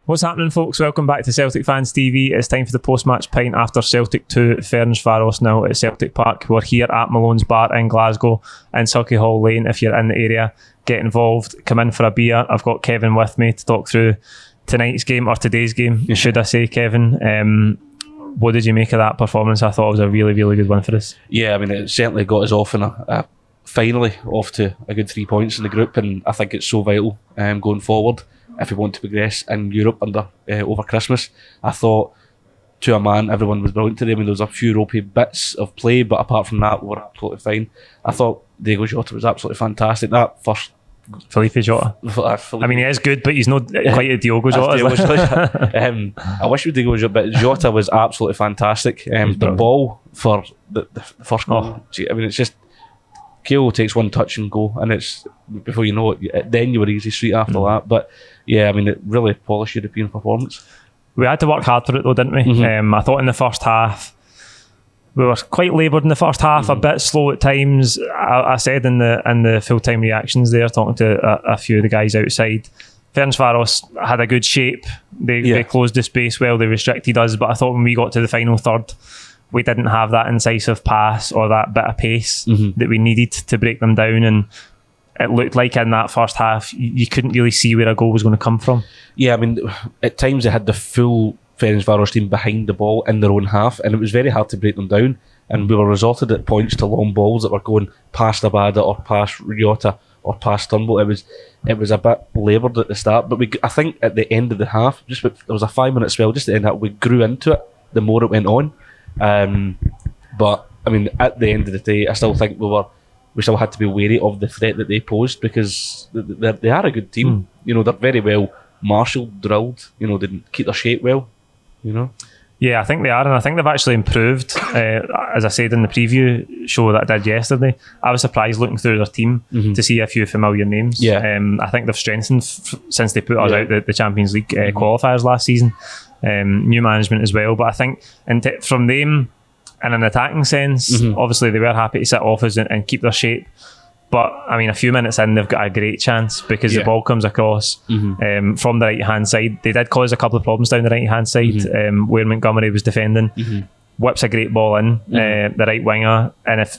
What's happening, folks? Welcome back to Celtic Fans TV. It's time for the post-match pint after Celtic 2, Ferencvaros now at Celtic Park. We're here at Malone's Bar in Glasgow in Sauchiehall Lane. If you're in the area, get involved, come in for a beer. I've got Kevin with me to talk through tonight's game, or today's game, should I say, Kevin. What did you make of that performance? I thought it was a really, really good one for us. Yeah, I mean, it certainly got us off finally off to a good 3 points in the group, and I think it's so vital going forward if we want to progress in Europe over Christmas. I thought, to a man, everyone was brilliant today. I mean, there was a few ropey bits of play, but apart from that, we were absolutely fine. I thought Diogo Jota was absolutely fantastic. That first... Felipe Jota. I mean, he is good, but he's not quite a Diogo Jota. I wish we did go Jota, but Jota was absolutely fantastic. The ball for the first goal. I mean, it's just... Kyogo takes one touch and go, and it's before you know it, then you were easy street after that. But yeah, I mean, it really polished European performance. We had to work hard for it though, didn't we? I thought in the first half we were quite laboured in the first half, a bit slow at times. I said in the full time reactions there, talking to a few of the guys outside, Ferencvaros had a good shape. They closed the space well, they restricted us, but I thought when we got to the final third, we didn't have that incisive pass or that bit of pace that we needed to break them down, and it looked like in that first half you couldn't really see where a goal was going to come from. Yeah, I mean, at times they had the full Ferencvaros team behind the ball in their own half, and it was very hard to break them down, and we were resorted at points to long balls that were going past Abada or past Jota or past Turnbull. It was a bit laboured at the start, but I think at the end of the half, there was a 5-minute spell just at the end of that, we grew into it the more it went on. But I mean, at the end of the day, I still think we still had to be wary of the threat that they posed, because they are a good team. You know, they're very well marshalled, drilled. You know, they didn't keep their shape well. You know. Yeah, I think they are, and I think they've actually improved. As I said in the preview show that I did yesterday, I was surprised looking through their team to see a few familiar names. I think they've strengthened since they put us out the Champions League qualifiers last season. New management as well, but I think from them, in an attacking sense, obviously they were happy to sit off us and keep their shape. But I mean, a few minutes in, they've got a great chance because the ball comes across from the right hand side. They did cause a couple of problems down the right hand side where Montgomery was defending. Whips a great ball in the right winger, and if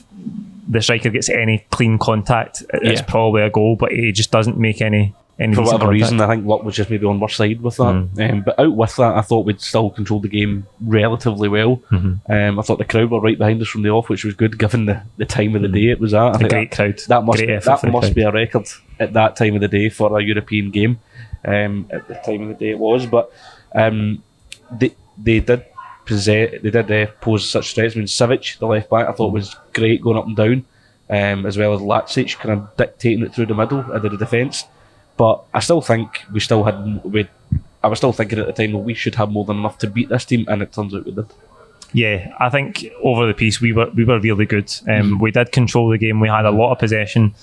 the striker gets any clean contact, it's probably a goal, but he just doesn't make any for whatever reason. I think luck was just maybe on our side with that. But out with that, I thought we'd still controlled the game relatively well. I thought the crowd were right behind us from the off, which was good given the time of the day it was at. I think great crowd. That must be a record at that time of the day for a European game. At the time of the day it was, but they did pose such threats. I mean, Savic, the left back, I thought was great going up and down, as well as Lacic kind of dictating it through the middle of the defence. But I still think I was still thinking at the time that we should have more than enough to beat this team, and it turns out we did. Yeah, I think over the piece we were really good. We did control the game. We had a lot of possession,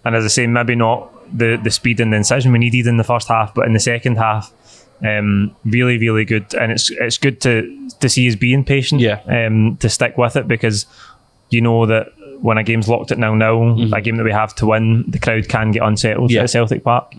and as I say, maybe not the speed and the incision we needed in the first half, but in the second half, really, really good. And it's good to see us being patient, to stick with it, because you know that when a game's locked at 0-0, a game that we have to win, the crowd can get unsettled at Celtic Park.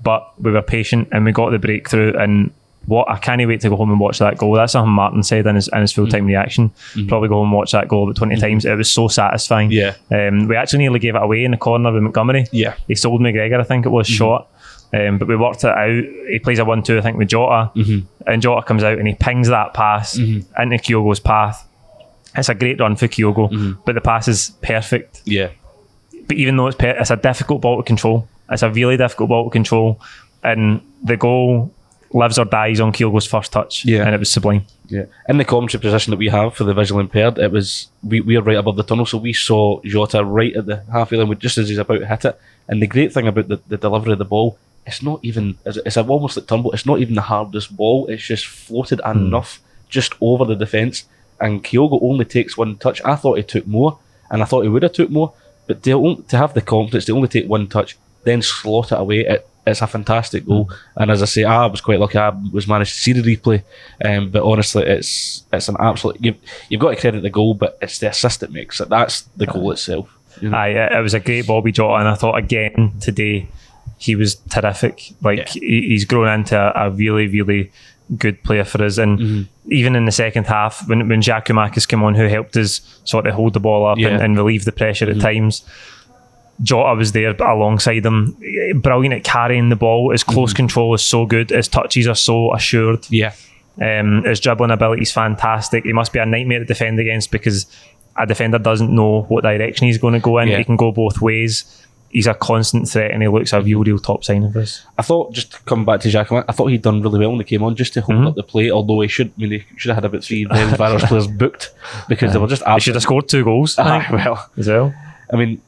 But we were patient and we got the breakthrough, and I can't wait to go home and watch that goal. That's something Martin said in his full-time reaction. Probably go home and watch that goal about 20 times. It was so satisfying. We actually nearly gave it away in the corner with Montgomery. He sold McGregor, I think it was, shot. But we worked it out. He plays a 1-2, I think, with Jota. And Jota comes out and he pings that pass into Kyogo's path. It's a great run for Kyogo, but the pass is perfect. But even though it's a difficult ball to control, it's a really difficult ball to control, and the goal lives or dies on Kyogo's first touch, and it was sublime. In the commentary position that we have for the visually impaired, it was we are right above the tunnel, so we saw Jota right at the halfway line just as he's about to hit it. And the great thing about the delivery of the ball, it's not even, it's almost like Turnbull, it's not even the hardest ball, it's just floated enough just over the defence. And Kyogo only takes one touch. I thought he took more, and I thought he would have took more, but to have the confidence to only take one touch, then slot it away, it's a fantastic goal. And as I say, I was quite lucky. I was managed to see the replay, but honestly, it's an absolute. You've got to credit the goal, but it's the assist that makes it. That's the goal itself. You know? It was a great Bobby Jota, and I thought again today, he was terrific. Like he's grown into a really, really good player for us. And even in the second half, when Giacomakis came on, who helped us sort of hold the ball up and relieve the pressure at times, Jota was there alongside him, brilliant at carrying the ball. His close control is so good. His touches are so assured. His dribbling ability is fantastic. He must be a nightmare to defend against, because a defender doesn't know what direction he's going to go in. He can go both ways. He's a constant threat, and he looks a real top signing for us. I thought, just to come back to Jack, I thought he'd done really well when he came on, just to hold up the plate. Although he should have had about 3 Ferencvaros players booked, because they were just. He should have scored 2 goals. As well. I mean,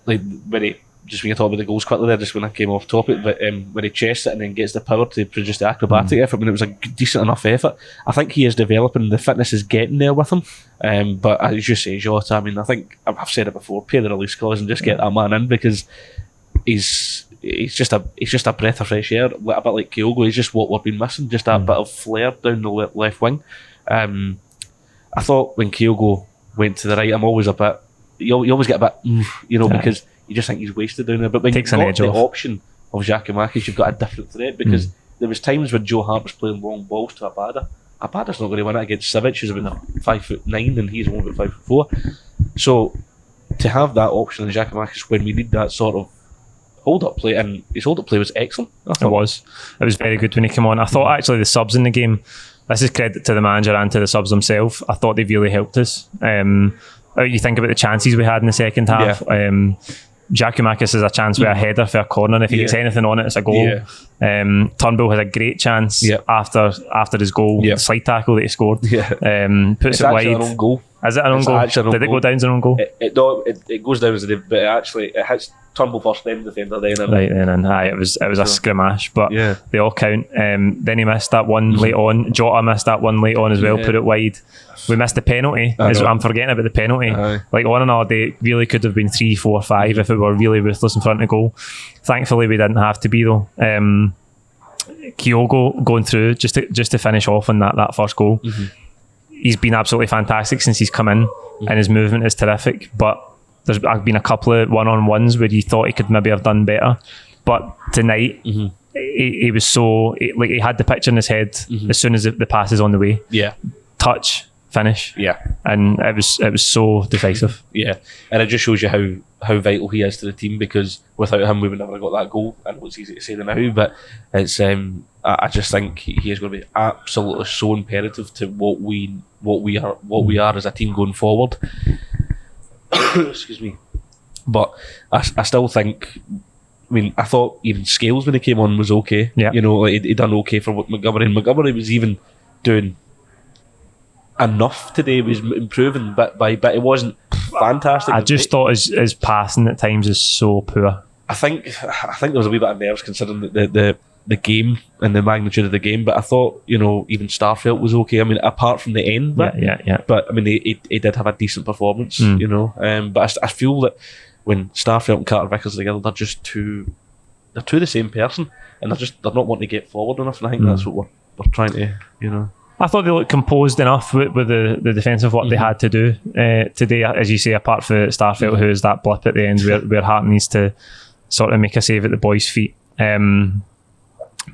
like when you're talking about the goals quickly there, just when I came off topic, but when he chests it and then gets the power to produce the acrobatic effort, I mean, it was a decent enough effort. I think he is developing, the fitness is getting there with him. But as you say, Jota, I mean, I think I've said it before, pay the release clause and just get that man in, because he's just a breath of fresh air, a bit like Kyogo. He's just what we've been missing, just that bit of flair down the left wing. I thought when Kyogo went to the right, I'm always a bit. You always get a bit, because you just think he's wasted down there. But when you've got the option of Giacomakis, you've got a different threat, because there was times when Joe Hart was playing long balls to Abada. Abada's not going to win it against Sivic, who's about 5'9" and he's only about 5'4". So to have that option in Giacomakis when we need that sort of hold-up play, and his hold-up play was excellent. It was very good when he came on. I thought actually the subs in the game, this is credit to the manager and to the subs themselves, I thought they really helped us. You think about the chances we had in the second half. Giacomakis has a chance with a header for a corner, and if he gets anything on it, it's a goal. Turnbull has a great chance after his goal, slide tackle that he scored. Puts it wide. An own goal. Is it an own goal? Did it go down as an own goal? It goes down as but it hits Turnbull first, then the defender, then in. Right then, and it was a scrimmage, but they all count. Then he missed that one late on. Jota missed that one late on as well. Put it wide. We missed the penalty. I'm forgetting about the penalty. Like on another day, it really could have been 3, 4, 5 if it were really ruthless in front of goal. Thankfully, we didn't have to be though. Kyogo going through just to finish off on that first goal. He's been absolutely fantastic since he's come in, and his movement is terrific. But there's been a couple of one-on-ones where you thought he could maybe have done better. But tonight, he was so he had the picture in his head as soon as the pass is on the way. Touch, finish. And it was so decisive. And it just shows you how vital he is to the team, because without him we would never have got that goal. I know it's easy to say that now, but it's I just think he is going to be absolutely so imperative to what we are as a team going forward. Excuse me. But I still think, I mean, I thought even Scales when he came on was okay. He done okay for what Montgomery, and Montgomery was even doing enough today. He was improving bit by bit. It wasn't fantastic. I just thought his passing at times is so poor. I think there was a wee bit of nerves considering the game and the magnitude of the game, but I thought, even Starfelt was okay. I mean, apart from the end bit, but I mean, he did have a decent performance, but I feel that when Starfelt and Carter Vickers are together, they're just too the same person, and they're not wanting to get forward enough, and I think that's what we're trying to, I thought they looked composed enough with the defensive work they had to do today, as you say, apart from Starfelt, who is that blip at the end where Hart needs to sort of make a save at the boys' feet.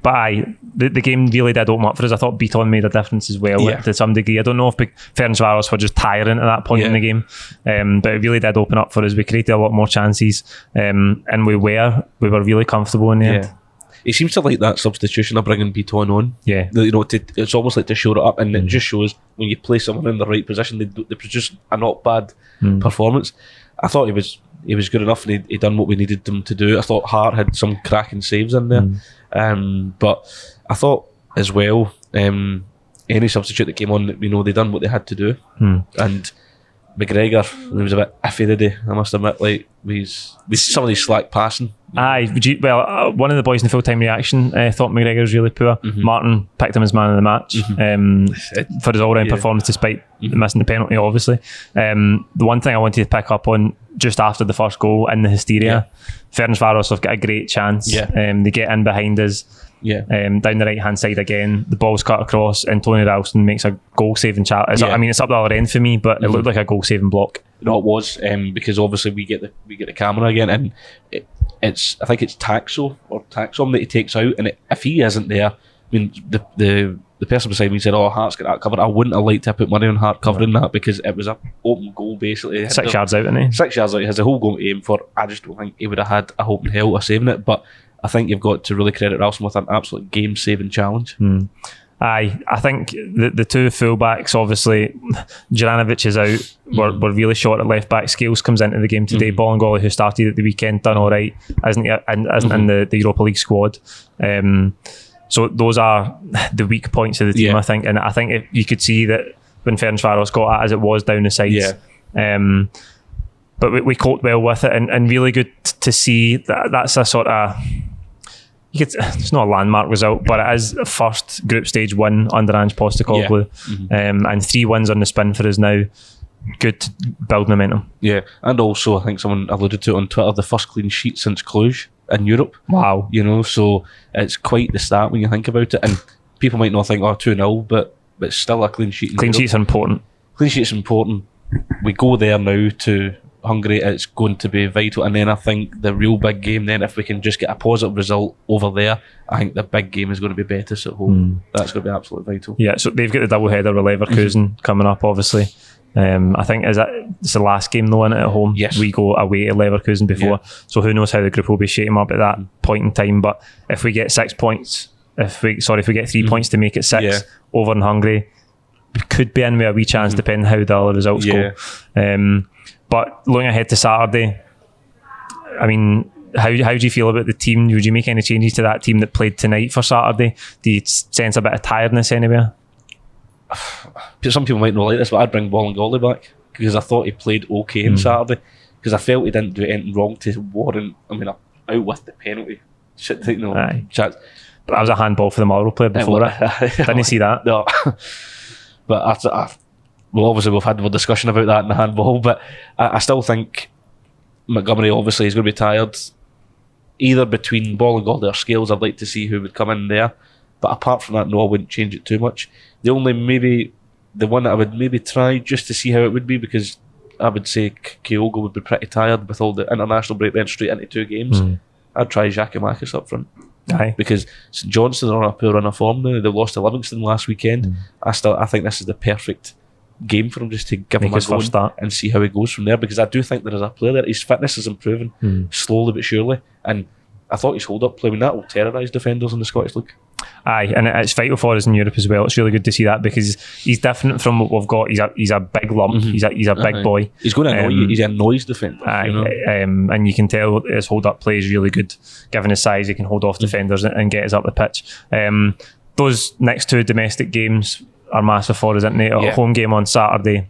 But the game really did open up for us. I thought Beaton made a difference as well to some degree. I don't know if Ferencvaros were just tiring at that point in the game, but it really did open up for us. We created a lot more chances, and we were really comfortable in the end. He seems to like that substitution of bringing Beaton on. It's almost like to show it up, and it just shows when you play someone in the right position, they produce a not bad performance. I thought he was good enough, and he done what we needed him to do. I thought Hart had some cracking saves in there. But I thought as well, any substitute that came on, they done what they had to do. And McGregor, he was a bit iffy today, I must admit. Like, some of these slack passing. One of the boys in the full-time reaction thought McGregor was really poor. Martin picked him as man of the match for his all-round performance, despite missing the penalty, obviously. The one thing I wanted to pick up on just after the first goal in the hysteria, Ferencvaros have got a great chance. They get in behind us, down the right-hand side again. The ball's cut across, and Tony Ralston makes a goal-saving challenge. I mean, it's up the other end for me, but it looked like a goal-saving block. No, it was, because obviously we get the camera again, and I think it's Taxom that he takes out, and if he isn't there, I mean, the person beside me said, "Oh, Hart's got that covered." I wouldn't have liked to put money on Hart covering that, because it was an open goal basically. 6 yards out, isn't he? 6 yards out. He has a whole goal to aim for. I just don't think he would have had a hope in hell of saving it. But I think you've got to really credit Ralston with an absolute game-saving challenge. Aye, I think the two fullbacks, obviously, Juranovic is out. We're really short at left back. Scales comes into the game today. Bolingoli, who started at the weekend, done all right, isn't in the Europa League squad. So those are the weak points of the team, I think. And I think you could see that when Ferencvaros got at as it was down the sides. But we coped well with it, and really good to see that's a sort of... it's not a landmark result, but it is a first group stage win under Ange Postecoglou, and 3 wins on the spin for us now. Good to build momentum. Yeah, and also I think someone alluded to it on Twitter, the first clean sheet since Cluj in Europe. Wow. So it's quite the start when you think about it, and people might not think 2-0, but it's still a clean sheet. Clean sheets are important. Clean sheets important. We go there now to Hungary, it's going to be vital, and then I think the real big game then, if we can just get a positive result over there, I think the big game is going to be Betis at home. That's going to be absolutely vital. Yeah, so they've got the double header with Leverkusen coming up, obviously. I think it's the last game though, in it, at home. Yes. We go away to Leverkusen before, so who knows how the group will be shaping up at that point in time. But if we get 6 points, if we get 3 points to make it 6 over in Hungary, we could be in with a wee chance, depending how the other results go. But looking ahead to Saturday, I mean, how do you feel about the team? Would you make any changes to that team that played tonight for Saturday? Do you sense a bit of tiredness anywhere? Some people might not like this, but I'd bring Bolingoli back, because I thought he played okay on Saturday, because I felt he didn't do anything wrong to warrant, out with the penalty. Chance. But that was a handball for the Marlborough player before it. Didn't you see that? No. But obviously we've had a discussion about that in the handball, but I still think Montgomery obviously is going to be tired. Either between Bolingoli or Scales, I'd like to see who would come in there. But apart from that, no, I wouldn't change it too much. The one that I would maybe try just to see how it would be, because I would say Kyogo would be pretty tired with all the international break, then straight into 2 games. I'd try Giacomakis up front. Aye. Because St Johnstone are on a poor run of form now. They lost to Livingston last weekend. I think this is the perfect game for him, just to give him a go and see how he goes from there, because I do think there is a player there. His fitness is improving slowly but surely, and I thought his hold-up play, that will terrorise defenders in the Scottish League. Aye, and it's vital for us in Europe as well. It's really good to see that, because he's different from what we've got. He's a big lump. He's a big boy. He's going to annoy you. He annoys defenders. And you can tell his hold-up play is really good. Given his size, he can hold off defenders and get us up the pitch. Those next 2 domestic games are massive for us, isn't they? A home game on Saturday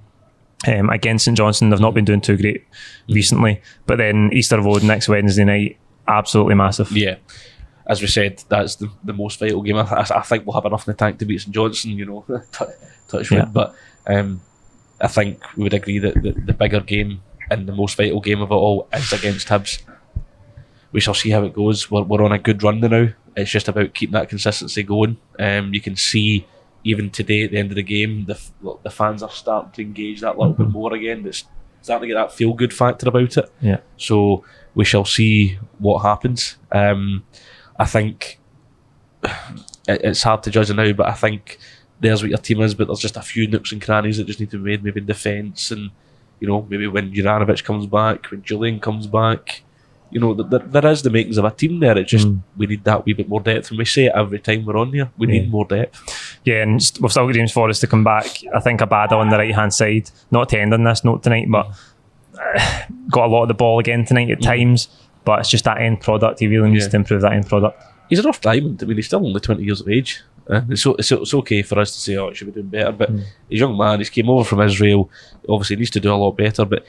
against St Johnstone. They've not been doing too great recently, but then Easter Road next Wednesday night, absolutely massive. Yeah, as we said, that's the most vital game. I think we'll have enough in the tank to beat St Johnstone, touch wood. But I think we would agree that the bigger game and the most vital game of it all is against Hibs. We shall see how it goes. We're on a good run now. It's just about keeping that consistency going. You can see even today at the end of the game, the fans are starting to engage that little bit more again. It's starting to get that feel-good factor about it. Yeah. So we shall see what happens. I think it's hard to judge now, but I think there's what your team is, but there's just a few nooks and crannies that just need to be made, maybe in defence, and maybe when Juranovic comes back, when Julian comes back, there is the makings of a team there. It's just we need that wee bit more depth, and we say it every time we're on here. We need more depth. Yeah, and we've still got James Forrest to come back. I think Abada on the right hand side, not to end on this note tonight, but got a lot of the ball again tonight at times. But it's just that end product. He really needs to improve that end product. He's a rough diamond. I mean, he's still only 20 years of age. It's okay for us to say, it should be doing better. But he's a young man. He's came over from Israel. Obviously, he needs to do a lot better. But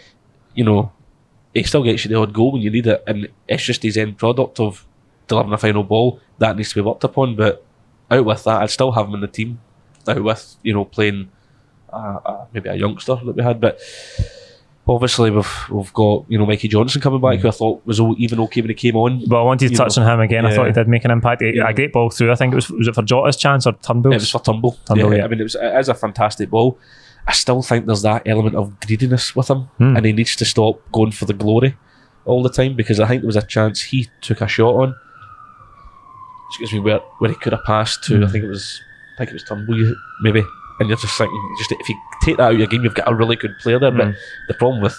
he still gets you the odd goal when you need it, and it's just his end product of delivering a final ball that needs to be worked upon. But out with that, I'd still have him in the team. Out with playing maybe a youngster that we had, but obviously we've got Mikey Johnson coming back, who I thought was even okay when he came on. But I wanted to touch on him again. I thought he did make an impact. A great ball through. I think was it for Jota's chance or Turnbull's? It was for Turnbull. I mean, it is a fantastic ball. I still think there's that element of greediness with him, and he needs to stop going for the glory. all the time, because I think there was a chance he took a shot on, excuse me, where he could have passed to, I think it was Turnbull maybe, and you're just thinking, just if you take that out of your game, you've got a really good player there. But the problem with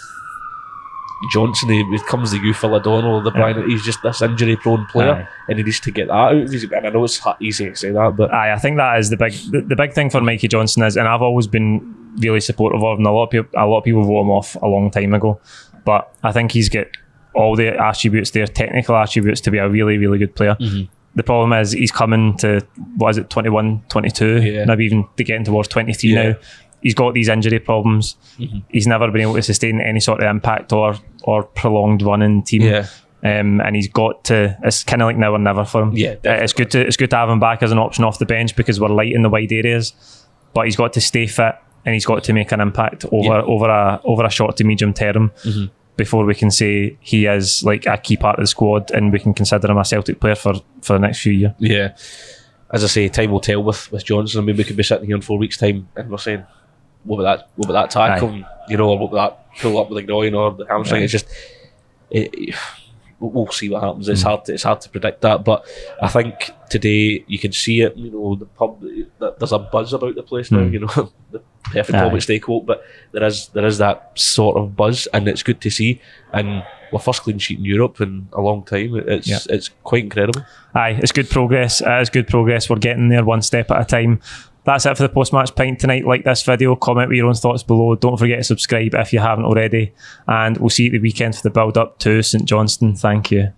Johnson, he comes the youth O'Donnell, the Brian, he's just this injury prone player, and he needs to get that out. And I know it's easy to say that, but I think that is the big thing for Mikey Johnson is, and I've always been really supportive of him. A lot of people wrote him off a long time ago, but I think he's got all the attributes there, technical attributes, to be a really, really good player. The problem is he's coming to, 21, 22, maybe even to getting towards 23 now. He's got these injury problems. He's never been able to sustain any sort of impact or prolonged run in the team. And he's got to. It's kind of like now or never for him. It's good to have him back as an option off the bench, because we're light in the wide areas. But he's got to stay fit, and he's got to make an impact over a short to medium term before we can say he is like a key part of the squad, and we can consider him a Celtic player for the next few years. Yeah, as I say, time will tell with Johnson. I mean, we could be sitting here in 4 weeks' time and we're saying, what about that tackle, or what about that pull up with the groin or the hamstring? It's just, we'll see what happens. It's hard to predict that, but I think today you can see it. The pub, there's a buzz about the place now. The perfect Tom Stay quote, but there is that sort of buzz, and it's good to see. And we're first clean sheet in Europe in a long time. It's quite incredible. It's good progress. It is good progress. We're getting there one step at a time. That's it for the post-match pint tonight. Like this video, comment with your own thoughts below. Don't forget to subscribe if you haven't already, and we'll see you at the weekend for the build-up to St Johnstone. Thank you.